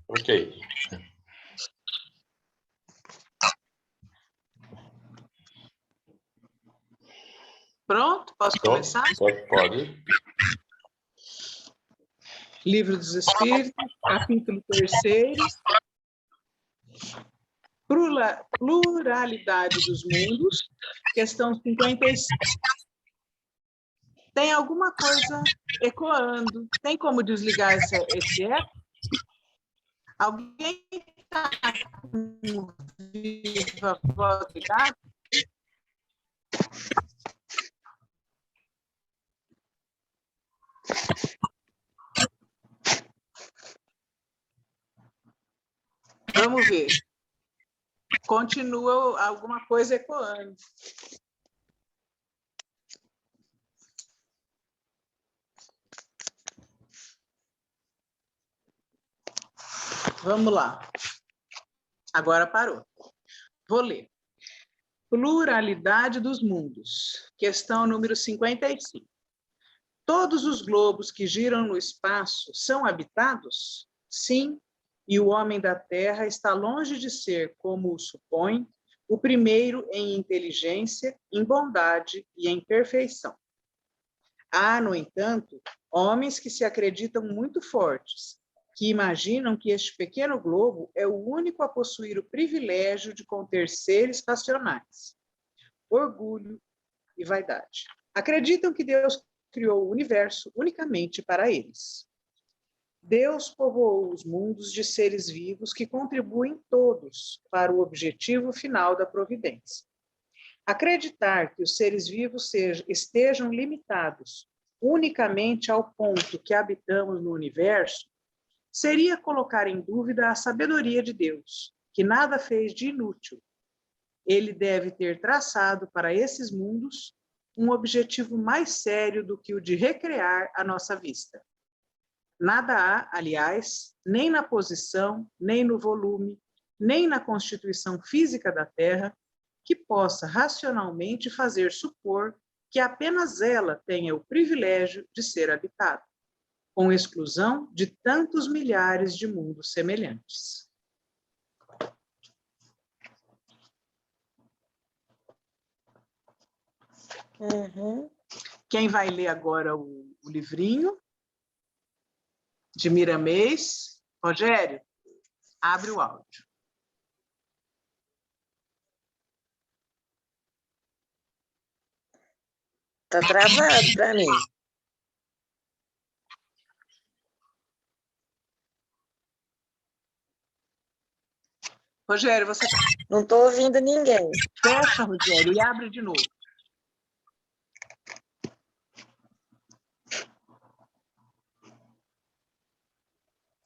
Ok. Pronto? Posso começar? Pode. Livro dos Espíritos, capítulo 3º. Pluralidade dos mundos, questão 55. Tem alguma coisa ecoando? Tem como desligar esse eco? Alguém está com viva voz ligada? Vamos ver. Continua alguma coisa ecoando. Vamos lá. Agora parou. Vou ler. Pluralidade dos mundos. Questão número 55. Todos os globos que giram no espaço são habitados? Sim, e o homem da Terra está longe de ser, como o supõe, o primeiro em inteligência, em bondade e em perfeição. Há, no entanto, homens que se acreditam muito fortes, que imaginam que este pequeno globo é o único a possuir o privilégio de conter seres racionais. Orgulho e vaidade. Acreditam que Deus criou o universo unicamente para eles. Deus povoou os mundos de seres vivos que contribuem todos para o objetivo final da providência. Acreditar que os seres vivos estejam limitados unicamente ao ponto que habitamos no universo seria colocar em dúvida a sabedoria de Deus, que nada fez de inútil. Ele deve ter traçado para esses mundos um objetivo mais sério do que o de recrear a nossa vista. Nada há, aliás, nem na posição, nem no volume, nem na constituição física da Terra, que possa racionalmente fazer supor que apenas ela tenha o privilégio de ser habitada, com exclusão de tantos milhares de mundos semelhantes. Quem vai ler agora o livrinho de Miramês? Rogério, abre o áudio. Tá travado para mim. Rogério, você... Não estou ouvindo ninguém. Fecha, Rogério, e abre de novo.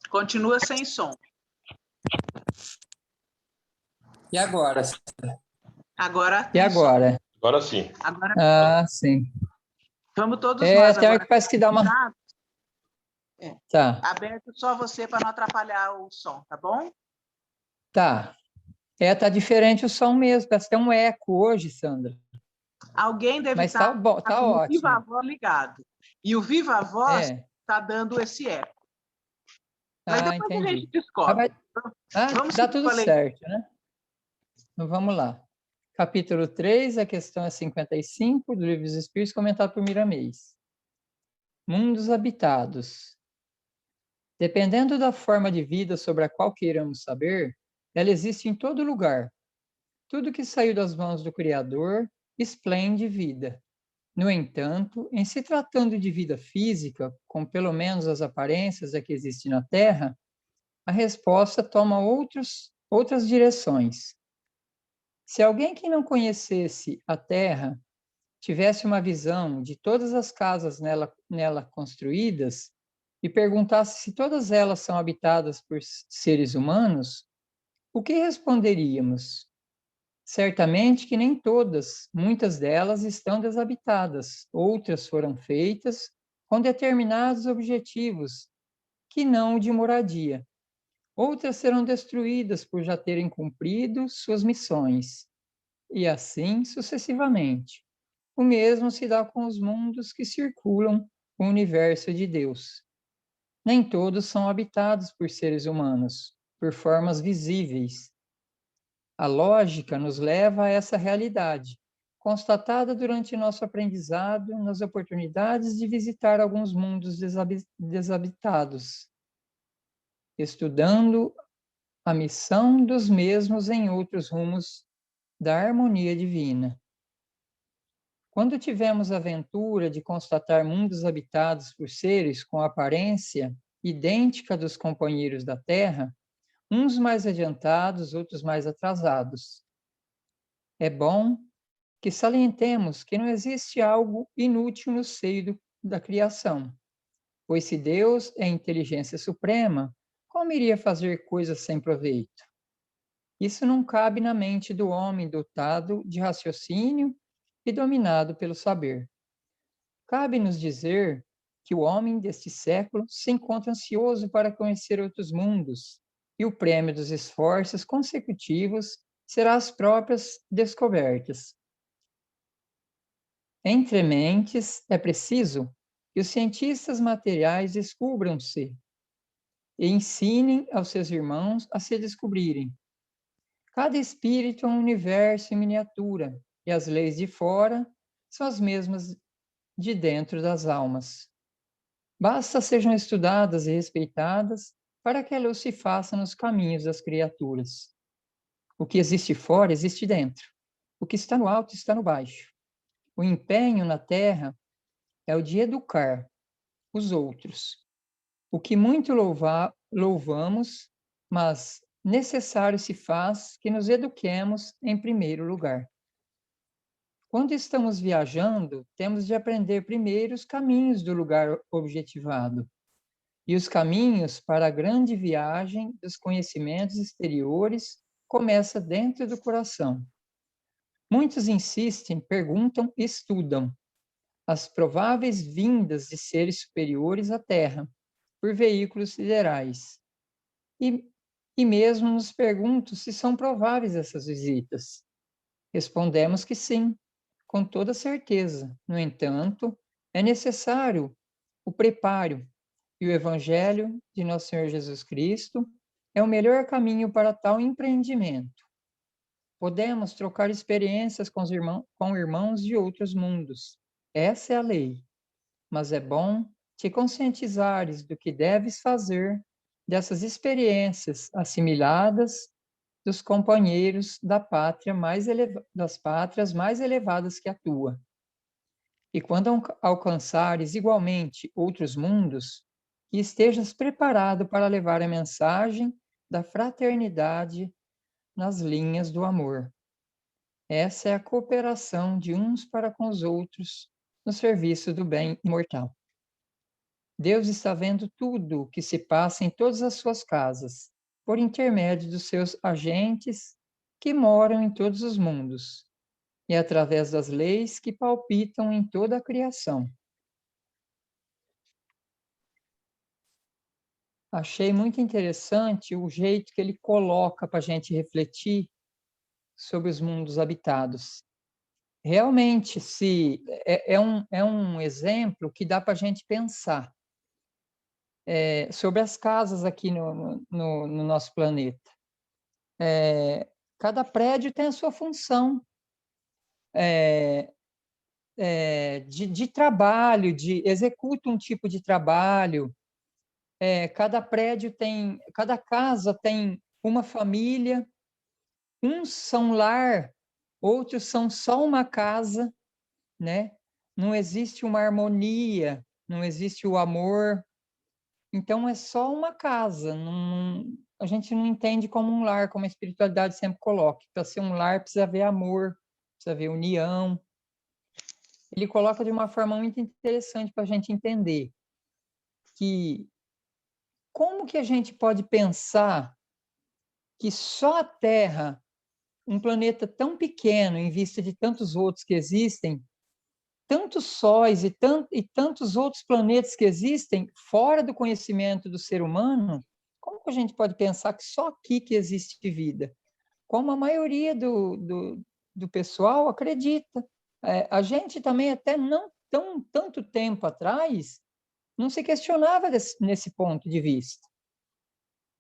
Continua sem som. E agora? Agora. E agora? Agora sim. Agora... Ah, sim. Vamos todos nós tem agora. Que parece que dá uma... Tá. Aberto só você para não atrapalhar o som, tá bom? Tá. Tá diferente o som mesmo, parece que tem um eco hoje, Sandra. Alguém deve Mas estar tá bom, tá com o ótimo. Viva Voz ligado. E o Viva Voz está dando esse eco. Mas depois entendi. a gente descobre. Vamos dá tudo certo, né? Então vamos lá. Capítulo 3, a questão é 55, do Livro dos Espíritos, comentado por Miramês. Mundos habitados. Dependendo da forma de vida sobre a qual queiramos saber, ela existe em todo lugar. Tudo que saiu das mãos do Criador esplende vida. No entanto, em se tratando de vida física, com pelo menos as aparências da que existe na Terra, a resposta toma outras direções. Se alguém que não conhecesse a Terra tivesse uma visão de todas as casas nela construídas e perguntasse se todas elas são habitadas por seres humanos, o que responderíamos? Certamente que nem todas, muitas delas estão desabitadas, outras foram feitas com determinados objetivos, que não o de moradia. Outras serão destruídas por já terem cumprido suas missões, e assim sucessivamente. O mesmo se dá com os mundos que circulam o universo de Deus. nem todos são habitados por seres humanos, por formas visíveis. A lógica nos leva a essa realidade, constatada durante nosso aprendizado nas oportunidades de visitar alguns mundos desabitados, estudando a missão dos mesmos em outros rumos da harmonia divina. Quando tivemos a aventura de constatar mundos habitados por seres com aparência idêntica dos companheiros da Terra, uns mais adiantados, outros mais atrasados. É bom que salientemos que não existe algo inútil no seio da criação, pois se Deus é inteligência suprema, como iria fazer coisas sem proveito? Isso não cabe na mente do homem dotado de raciocínio e dominado pelo saber. Cabe-nos dizer que o homem deste século se encontra ansioso para conhecer outros mundos, e o prêmio dos esforços consecutivos será as próprias descobertas. Entre mentes, é preciso que os cientistas materiais descubram-se e ensinem aos seus irmãos a se descobrirem. Cada espírito é um universo em miniatura, e as leis de fora são as mesmas de dentro das almas. Basta sejam estudadas e respeitadas para que a luz se faça nos caminhos das criaturas. O que existe fora, existe dentro. O que está no alto, está no baixo. O empenho na terra é o de educar os outros. O que muito louvamos, mas necessário se faz que nos eduquemos em primeiro lugar. Quando estamos viajando, temos de aprender primeiro os caminhos do lugar objetivado. E os caminhos para a grande viagem dos conhecimentos exteriores começa dentro do coração. Muitos insistem, perguntam e estudam as prováveis vindas de seres superiores à Terra por veículos siderais. E mesmo nos perguntam se são prováveis essas visitas. Respondemos que sim, com toda certeza. No entanto, é necessário o preparo, e o Evangelho de Nosso Senhor Jesus Cristo é o melhor caminho para tal empreendimento. Podemos trocar experiências com irmãos de outros mundos. Essa é a lei. Mas é bom te conscientizares do que deves fazer dessas experiências assimiladas dos companheiros das pátrias mais elevadas que a tua. E quando alcançares igualmente outros mundos, que estejas preparado para levar a mensagem da fraternidade nas linhas do amor. Essa é a cooperação de uns para com os outros no serviço do bem imortal. Deus está vendo tudo o que se passa em todas as suas casas, por intermédio dos seus agentes que moram em todos os mundos, e através das leis que palpitam em toda a criação. Achei muito interessante o jeito que ele coloca para a gente refletir sobre os mundos habitados. Realmente, é um exemplo que dá para a gente pensar sobre as casas aqui no nosso planeta. Cada prédio tem a sua função de trabalho, executa um tipo de trabalho. Cada casa tem uma família, uns são lar, outros são só uma casa, né? Não existe uma harmonia, não existe o amor. Então, é só uma casa. A gente não entende como um lar, como a espiritualidade sempre coloca. Para ser um lar, precisa haver amor, precisa haver união. Ele coloca de uma forma muito interessante para a gente entender que como que a gente pode pensar que só a Terra, um planeta tão pequeno em vista de tantos outros que existem, tantos sóis e tantos outros planetas que existem fora do conhecimento do ser humano, como que a gente pode pensar que só aqui que existe vida? Como a maioria do pessoal acredita. A gente também, até não tanto tempo atrás, não se questionava nesse ponto de vista,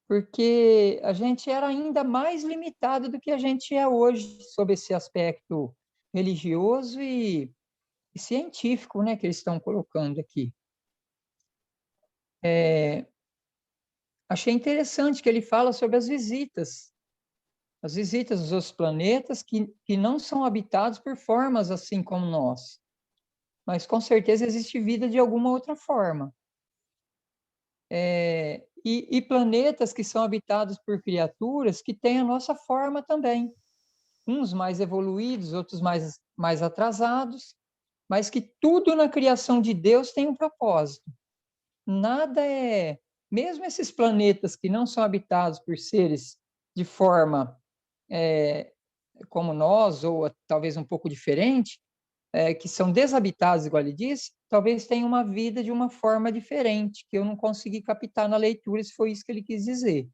porque a gente era ainda mais limitado do que a gente é hoje, sob esse aspecto religioso e científico, né, que eles estão colocando aqui. Achei interessante que ele fala sobre as visitas dos outros planetas que não são habitados por formas assim como nós, mas com certeza existe vida de alguma outra forma. E planetas que são habitados por criaturas que têm a nossa forma também, uns mais evoluídos, outros mais atrasados, mas que tudo na criação de Deus tem um propósito. Nada mesmo esses planetas que não são habitados por seres de forma como nós, ou talvez um pouco diferente, que são desabitados, igual ele disse, talvez tenham uma vida de uma forma diferente, que eu não consegui captar na leitura, se foi isso que ele quis dizer.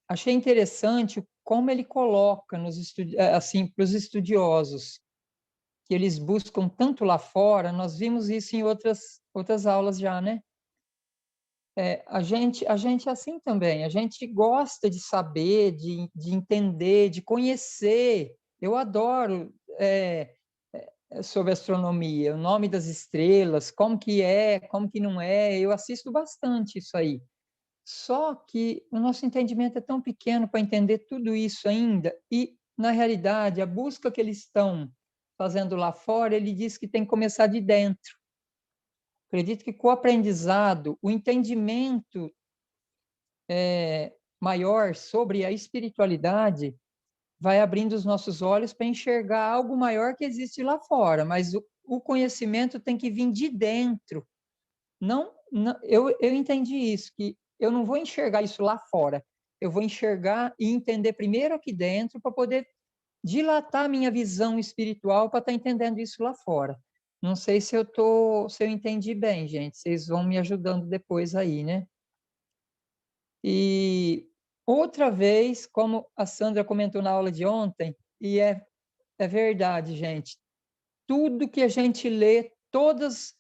Achei interessante como ele coloca assim, para os estudiosos, que eles buscam tanto lá fora. Nós vimos isso em outras aulas já, né? A gente é assim também, a gente gosta de saber, de entender, de conhecer. Eu adoro sobre astronomia, o nome das estrelas, como que é, como que não é, eu assisto bastante isso aí. Só que o nosso entendimento é tão pequeno para entender tudo isso ainda, e, na realidade, a busca que eles estão fazendo lá fora, ele diz que tem que começar de dentro. Acredito que com o aprendizado, o entendimento maior sobre a espiritualidade vai abrindo os nossos olhos para enxergar algo maior que existe lá fora, mas o conhecimento tem que vir de dentro. Não, eu entendi isso, que eu não vou enxergar isso lá fora, eu vou enxergar e entender primeiro aqui dentro para poder dilatar a minha visão espiritual para estar entendendo isso lá fora. Não sei se eu entendi bem, gente. Vocês vão me ajudando depois aí, né? E outra vez, como a Sandra comentou na aula de ontem, e é verdade, gente. Tudo que a gente lê, todas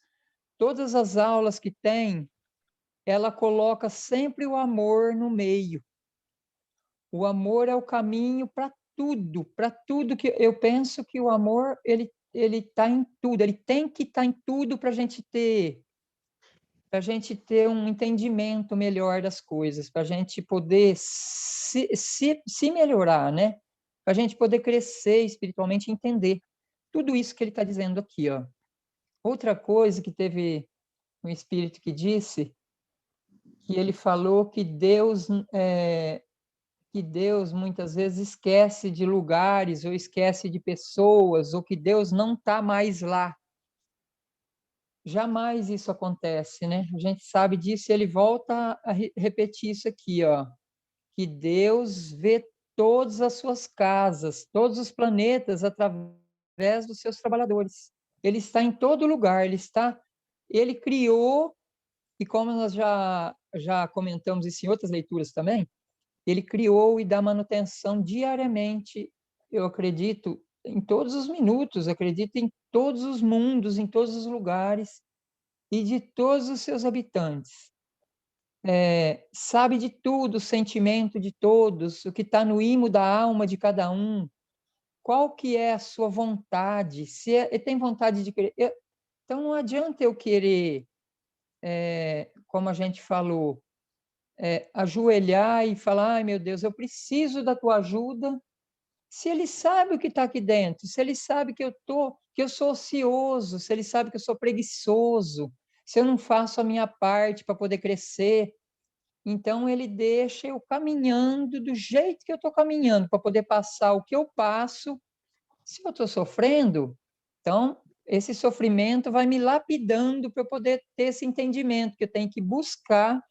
as aulas que tem, ela coloca sempre o amor no meio. O amor é o caminho para tudo que eu penso que o amor ele está em tudo, ele tem que estar em tudo para a gente ter um entendimento melhor das coisas, para a gente poder se melhorar, né? Para a gente poder crescer espiritualmente e entender tudo isso que ele está dizendo aqui, ó. Outra coisa que teve um espírito que disse que ele falou que Deus muitas vezes esquece de lugares ou esquece de pessoas, ou que Deus não está mais lá. Jamais isso acontece, né? A gente sabe disso e ele volta a repetir isso aqui, ó, que Deus vê todas as suas casas, todos os planetas através dos seus trabalhadores. Ele está em todo lugar, ele criou, e como nós já comentamos isso em outras leituras também, ele criou e dá manutenção diariamente, eu acredito, em todos os minutos, acredito em todos os mundos, em todos os lugares e de todos os seus habitantes. Sabe de tudo, o sentimento de todos, o que está no imo da alma de cada um, qual que é a sua vontade, se ele tem vontade de querer. Então, não adianta eu querer, como a gente falou, ajoelhar e falar, ai meu Deus, eu preciso da tua ajuda, se ele sabe o que está aqui dentro, se ele sabe que eu sou ocioso, se ele sabe que eu sou preguiçoso, se eu não faço a minha parte para poder crescer, então ele deixa eu caminhando do jeito que eu estou caminhando, para poder passar o que eu passo. Se eu estou sofrendo, então esse sofrimento vai me lapidando para eu poder ter esse entendimento que eu tenho que buscar,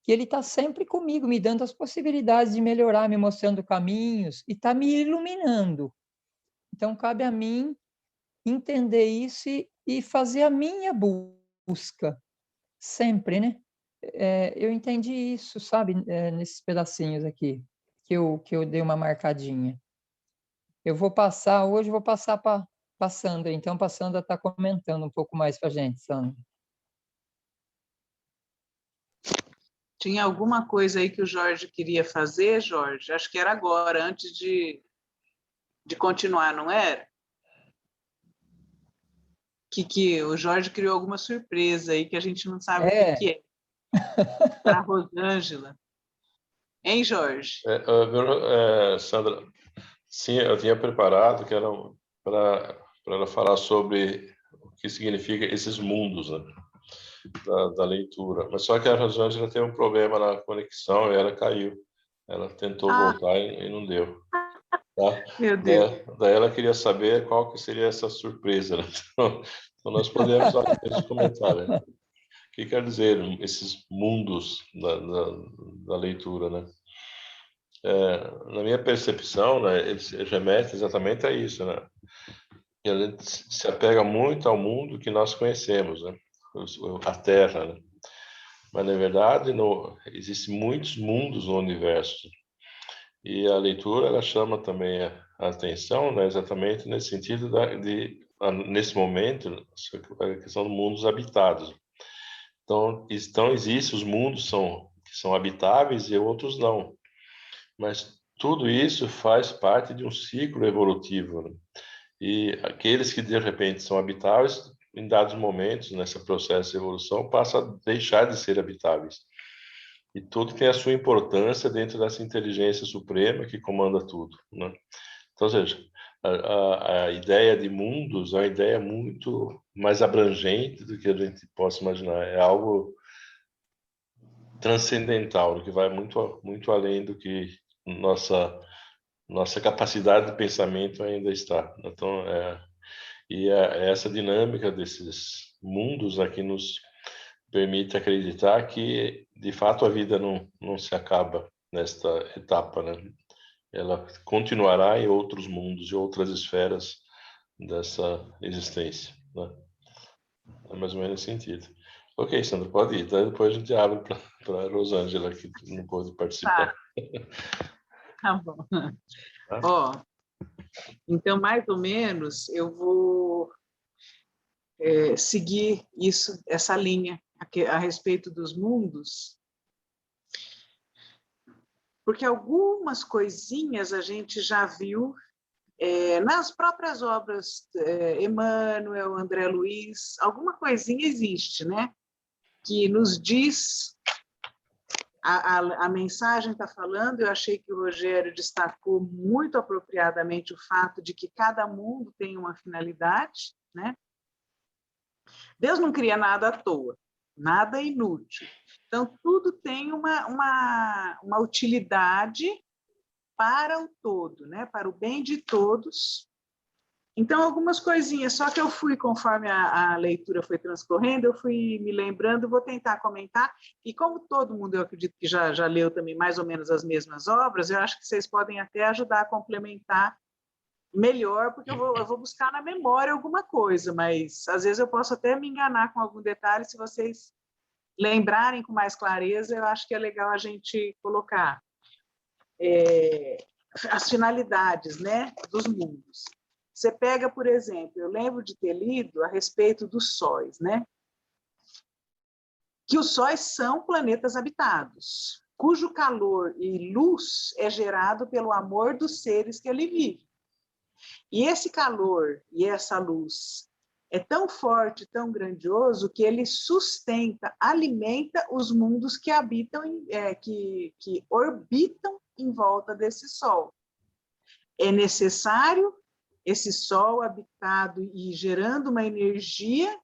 que ele está sempre comigo, me dando as possibilidades de melhorar, me mostrando caminhos e está me iluminando. Então, cabe a mim entender isso e fazer a minha busca, sempre, né? Eu entendi isso, sabe, nesses pedacinhos aqui, que eu dei uma marcadinha. Hoje vou passar para Passando, então, Passando está comentando um pouco mais para a gente, Sandra. Tinha alguma coisa aí que o Jorge queria fazer, Jorge? Acho que era agora, antes de continuar, não era? Que o Jorge criou alguma surpresa aí que a gente não sabe o que é. Para a Rosângela. Hein, Jorge? Sandra, sim, eu tinha preparado que era para ela falar sobre o que significa esses mundos, né, da leitura. Mas só que a Rosângela teve um problema na conexão e ela caiu. Ela tentou voltar e não deu. Tá? Meu Deus. Daí ela queria saber qual que seria essa surpresa. Né? Então nós podemos comentar. Né? O que quer dizer esses mundos da leitura, né? Na minha percepção, né, eles remetem exatamente a isso, né? E a gente se apega muito ao mundo que nós conhecemos, né? A Terra, né? Mas na verdade existem muitos mundos no universo. E a leitura ela chama também a atenção, né? Exatamente nesse sentido nesse momento a questão dos mundos habitados. Então existem os mundos que são habitáveis e outros não. Mas tudo isso faz parte de um ciclo evolutivo, né? E aqueles que de repente são habitáveis, em dados momentos nesse processo de evolução, passam a deixar de ser habitáveis. E tudo tem a sua importância dentro dessa inteligência suprema que comanda tudo, né? Então, ou seja, a ideia de mundos é uma ideia muito mais abrangente do que a gente possa imaginar. É algo transcendental, que vai muito além do que nossa capacidade de pensamento ainda está. Então, essa dinâmica desses mundos aqui nos permite acreditar que, de fato, a vida não se acaba nesta etapa, né? Ela continuará em outros mundos e outras esferas dessa existência, né? É mais ou menos nesse sentido. Ok, Sandra, pode ir. Tá? Depois a gente abre para a Rosângela, que não pôde participar. Tá bom. Ó, então, mais ou menos, eu vou seguir essa linha a respeito dos mundos, porque algumas coisinhas a gente já viu nas próprias obras Emmanuel, André Luiz, alguma coisinha existe, né? Que nos diz, a mensagem está falando, eu achei que o Rogério destacou muito apropriadamente o fato de que cada mundo tem uma finalidade, né? Deus não cria nada à toa, nada inútil. Então, tudo tem uma utilidade para o todo, né? Para o bem de todos. Então, algumas coisinhas, só que eu fui, conforme a leitura foi transcorrendo, eu fui me lembrando, vou tentar comentar, e como todo mundo, eu acredito que já leu também mais ou menos as mesmas obras, eu acho que vocês podem até ajudar a complementar melhor, porque eu vou buscar na memória alguma coisa, mas às vezes eu posso até me enganar com algum detalhe, se vocês lembrarem com mais clareza, eu acho que é legal a gente colocar as finalidades, né, dos mundos. Você pega, por exemplo, eu lembro de ter lido a respeito dos sóis, né? Que os sóis são planetas habitados, cujo calor e luz é gerado pelo amor dos seres que ali vivem. E esse calor e essa luz é tão forte, tão grandioso, que ele sustenta, alimenta os mundos que habitam, que orbitam em volta desse Sol. É necessário esse Sol habitado e gerando uma energia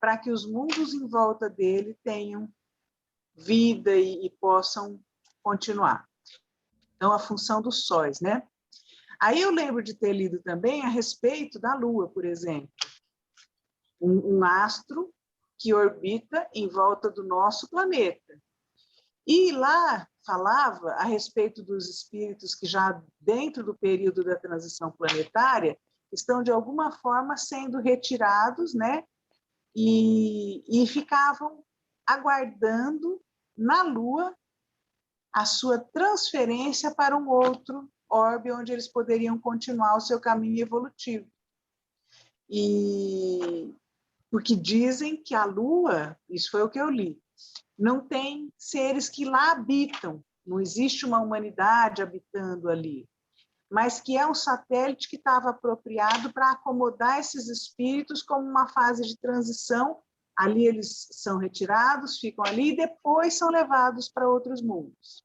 para que os mundos em volta dele tenham vida e possam continuar. Então, a função dos sóis, né? Aí eu lembro de ter lido também a respeito da Lua, por exemplo. Um astro que orbita em volta do nosso planeta. E lá falava a respeito dos espíritos que já dentro do período da transição planetária estão de alguma forma sendo retirados, né? E ficavam aguardando na Lua a sua transferência para um outro orbe onde eles poderiam continuar o seu caminho evolutivo. E porque dizem que a Lua, isso foi o que eu li, não tem seres que lá habitam, não existe uma humanidade habitando ali, mas que é um satélite que estava apropriado para acomodar esses espíritos como uma fase de transição. Ali eles são retirados, ficam ali e depois são levados para outros mundos.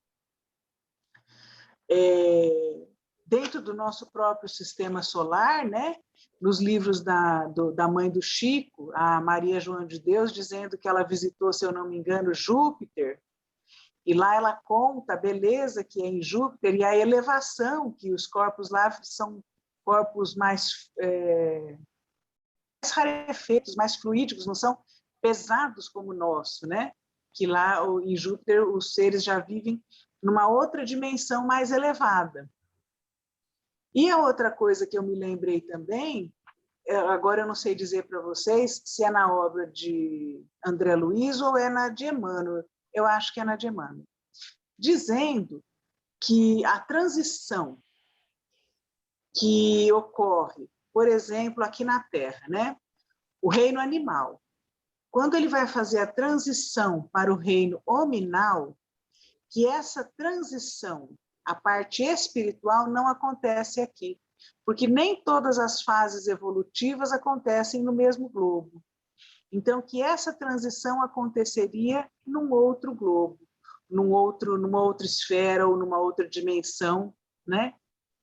Dentro do nosso próprio sistema solar, né? Nos livros da mãe do Chico, a Maria João de Deus, dizendo que ela visitou, se eu não me engano, Júpiter, e lá ela conta a beleza que é em Júpiter e a elevação, que os corpos lá são corpos mais rarefeitos, mais fluídicos, não são pesados como o nosso, né? Que lá em Júpiter os seres já vivem numa outra dimensão mais elevada. E a outra coisa que eu me lembrei também, agora eu não sei dizer para vocês se é na obra de André Luiz ou é na de Emmanuel, eu acho que é na de Emmanuel, dizendo que a transição que ocorre, por exemplo, aqui na Terra, né? O reino animal, quando ele vai fazer a transição para o reino hominal, que essa transição, a parte espiritual, não acontece aqui, porque nem todas as fases evolutivas acontecem no mesmo globo. Então, que essa transição aconteceria num outro globo, numa outra esfera ou numa outra dimensão, né?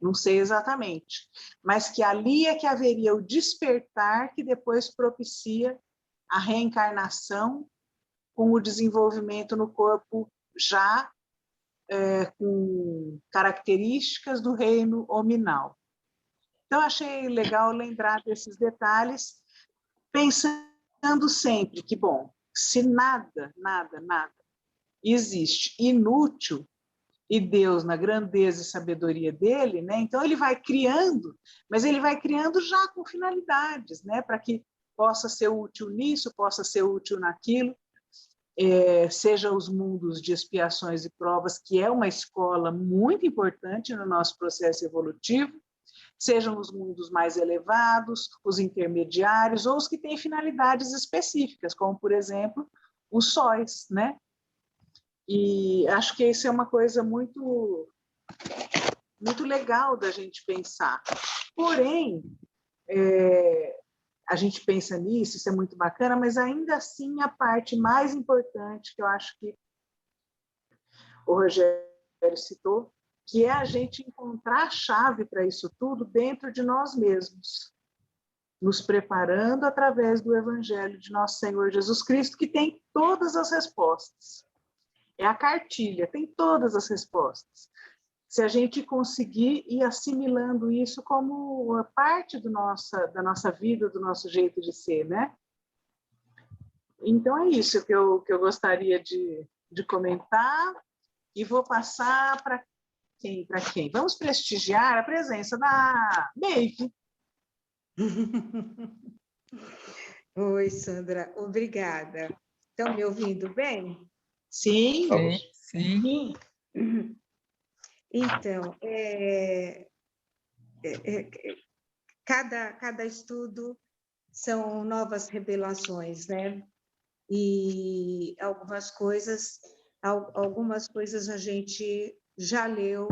Não sei exatamente, mas que ali é que haveria o despertar que depois propicia a reencarnação com o desenvolvimento no corpo já com características do reino hominal. Então, achei legal lembrar desses detalhes, pensando sempre que, bom, se nada existe inútil, e Deus, na grandeza e sabedoria dele, né? Então ele vai criando, mas ele vai criando já com finalidades, né? Para que possa ser útil nisso, possa ser útil naquilo, seja os mundos de expiações e provas, que é uma escola muito importante no nosso processo evolutivo, sejam os mundos mais elevados, os intermediários, ou os que têm finalidades específicas, como, por exemplo, os sóis, né? E acho que isso é uma coisa muito, muito legal da gente pensar. Porém, a gente pensa nisso, isso é muito bacana, mas ainda assim a parte mais importante que eu acho que o Rogério citou, que é a gente encontrar a chave para isso tudo dentro de nós mesmos, nos preparando através do Evangelho de nosso Senhor Jesus Cristo, que tem todas as respostas. É a cartilha, tem todas as respostas. Se a gente conseguir ir assimilando isso como parte da nossa vida, do nosso jeito de ser, né? Então, é isso que eu gostaria de comentar e vou passar para quem? Para quem? Vamos prestigiar a presença da Neide. Oi, Sandra, obrigada. Estão me ouvindo bem? Sim. Sim. Então, cada estudo são novas revelações, né? E algumas coisas a gente já leu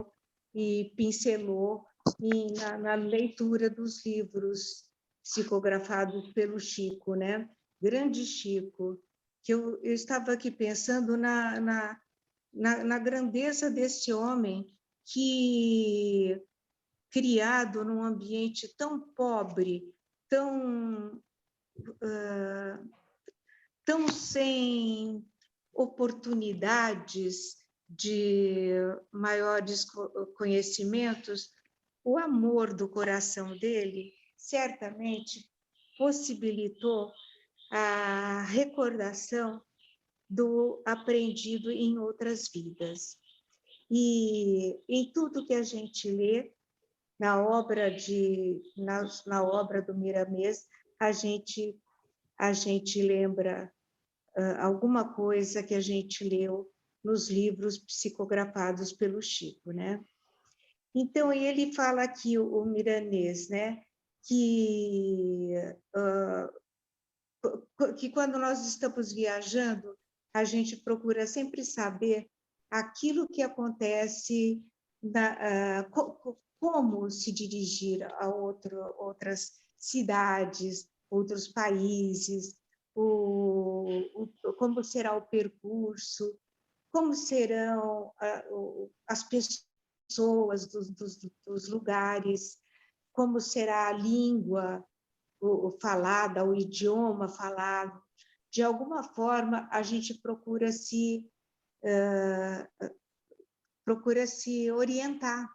e pincelou na leitura dos livros psicografados pelo Chico, né? Grande Chico, que eu estava aqui pensando na grandeza desse homem que, criado num ambiente tão pobre, tão sem oportunidades de maiores conhecimentos, o amor do coração dele certamente possibilitou a recordação do aprendido em outras vidas. E em tudo que a gente lê, na obra do Miramês, a gente lembra alguma coisa que a gente leu nos livros psicografados pelo Chico, né? Então, ele fala aqui, o Miramês, né, que quando nós estamos viajando, a gente procura sempre saber aquilo que acontece, como se dirigir a outras cidades, outros países, como será o percurso, como serão as pessoas dos lugares, como será a língua falada, o idioma falado. De alguma forma, a gente procura se orientar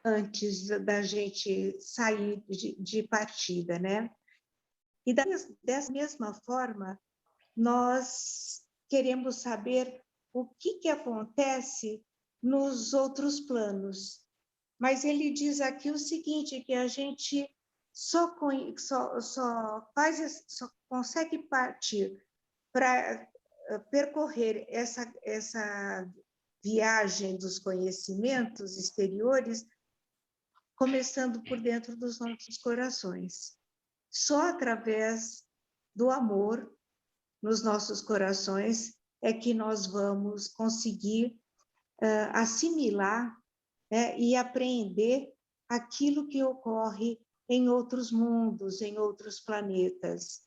antes da gente sair de partida, né? E dessa mesma forma, nós queremos saber o que acontece nos outros planos. Mas ele diz aqui o seguinte, que a gente só consegue partir para percorrer essa viagem dos conhecimentos exteriores, começando por dentro dos nossos corações. Só através do amor nos nossos corações é que nós vamos conseguir assimilar, né, e apreender aquilo que ocorre em outros mundos, em outros planetas.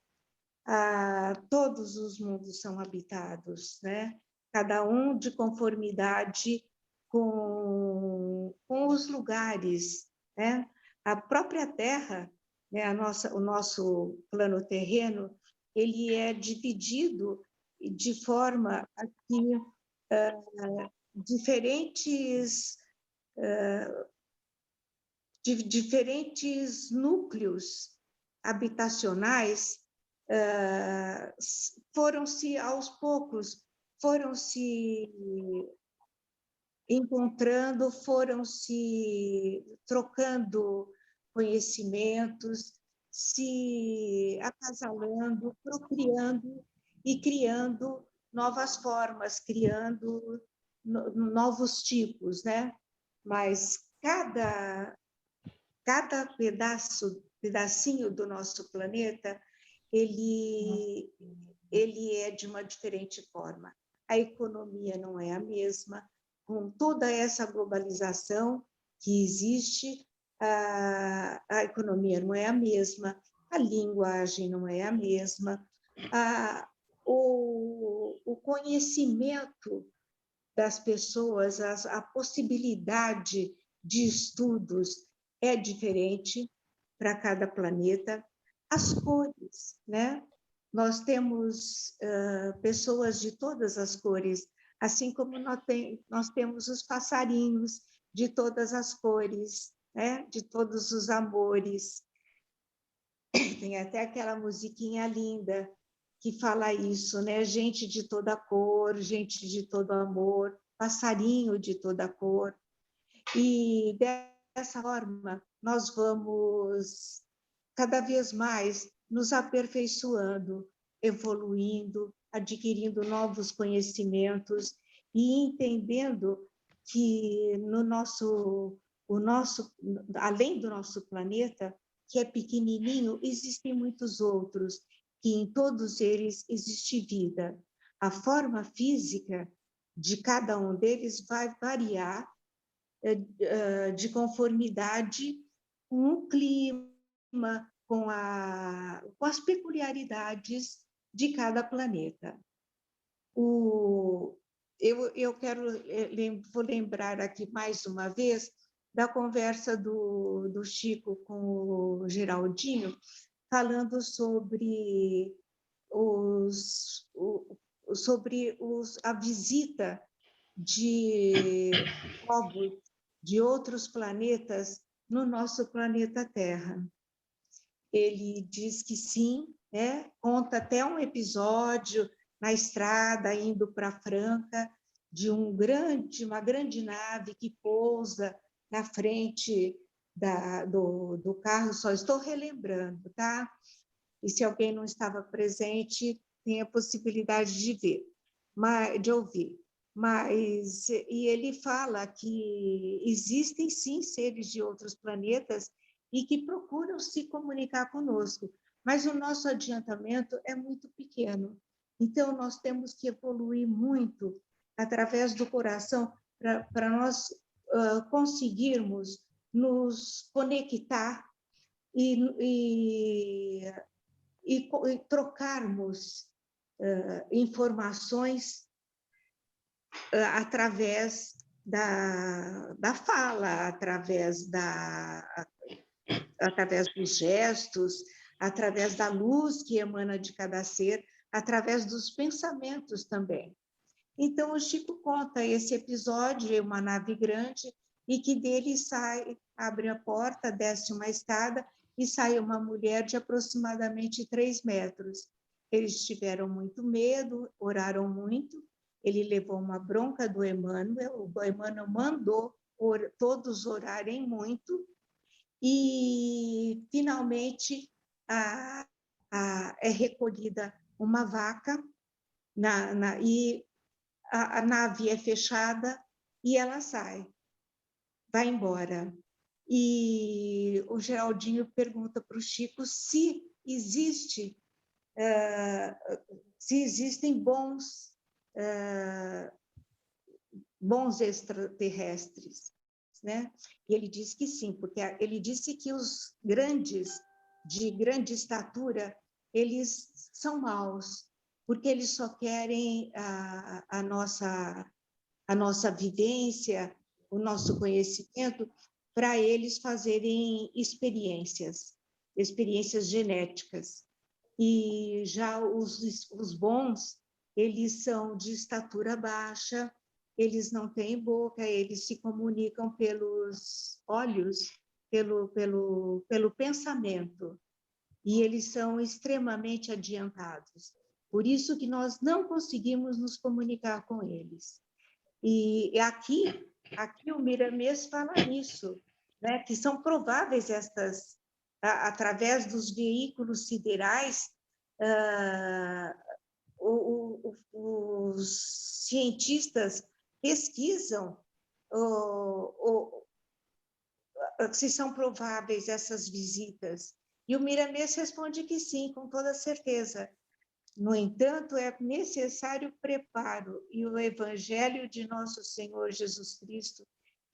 Todos os mundos são habitados, né? Cada um de conformidade com os lugares, né? A própria Terra, né, o nosso plano terreno, ele é dividido de forma a que diferentes núcleos habitacionais foram-se, aos poucos, foram-se encontrando, foram-se trocando conhecimentos, se acasalando, procriando e criando novas formas, criando novos tipos, né? Mas cada pedacinho do nosso planeta, ele é de uma diferente forma. A economia não é a mesma, com toda essa globalização que existe, a economia não é a mesma, a linguagem não é a mesma, o conhecimento das pessoas, a possibilidade de estudos é diferente para cada planeta. As cores, né? Nós temos pessoas de todas as cores, assim como nós temos os passarinhos de todas as cores, né? De todos os amores. Tem até aquela musiquinha linda que fala isso, né? Gente de toda cor, gente de todo amor, passarinho de toda cor. E dessa forma, nós vamos cada vez mais nos aperfeiçoando, evoluindo, adquirindo novos conhecimentos e entendendo que além do nosso planeta, que é pequenininho, existem muitos outros, que em todos eles existe vida. A forma física de cada um deles vai variar de conformidade com o clima, com as peculiaridades de cada planeta. Eu vou lembrar aqui mais uma vez da conversa do Chico com o Geraldinho, falando sobre a visita de povos de outros planetas no nosso planeta Terra. Ele diz que sim, né? Conta até um episódio na estrada indo para Franca de uma grande nave que pousa na frente do carro. Só estou relembrando, tá? E se alguém não estava presente, tem a possibilidade de ouvir. E ele fala que existem sim seres de outros planetas e que procuram se comunicar conosco, mas o nosso adiantamento é muito pequeno. Então, nós temos que evoluir muito através do coração para nós conseguirmos nos conectar e trocarmos informações através da fala, através dos gestos, através da luz que emana de cada ser, através dos pensamentos também. Então, o Chico conta esse episódio, uma nave grande, e que dele sai, abre a porta, desce uma escada, e sai uma mulher de aproximadamente 3 metros. Eles tiveram muito medo, oraram muito, ele levou uma bronca do Emmanuel, o Emmanuel mandou todos orarem muito, e finalmente é recolhida uma vaca, e a nave é fechada e ela sai, vai embora. E o Geraldinho pergunta para o Chico se existem bons extraterrestres, né? E ele diz que sim, porque ele disse que os grandes, de grande estatura, eles são maus, porque eles só querem a nossa vivência, o nosso conhecimento, para eles fazerem experiências genéticas. E já os bons, eles são de estatura baixa, eles não têm boca, eles se comunicam pelos olhos, pelo pensamento, e eles são extremamente adiantados. Por isso que nós não conseguimos nos comunicar com eles. E aqui o Miramês fala nisso, né? Que são prováveis através dos veículos siderais, os cientistas pesquisam se são prováveis essas visitas. E o Miramês responde que sim, com toda certeza. No entanto, é necessário preparo, e o Evangelho de Nosso Senhor Jesus Cristo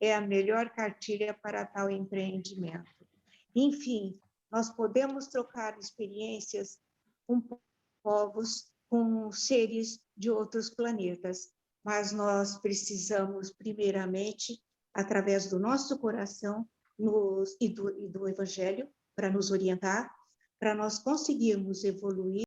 é a melhor cartilha para tal empreendimento. Enfim, nós podemos trocar experiências com povos, com seres de outros planetas, mas nós precisamos, primeiramente, através do nosso coração e do Evangelho, para nos orientar, para nós conseguirmos evoluir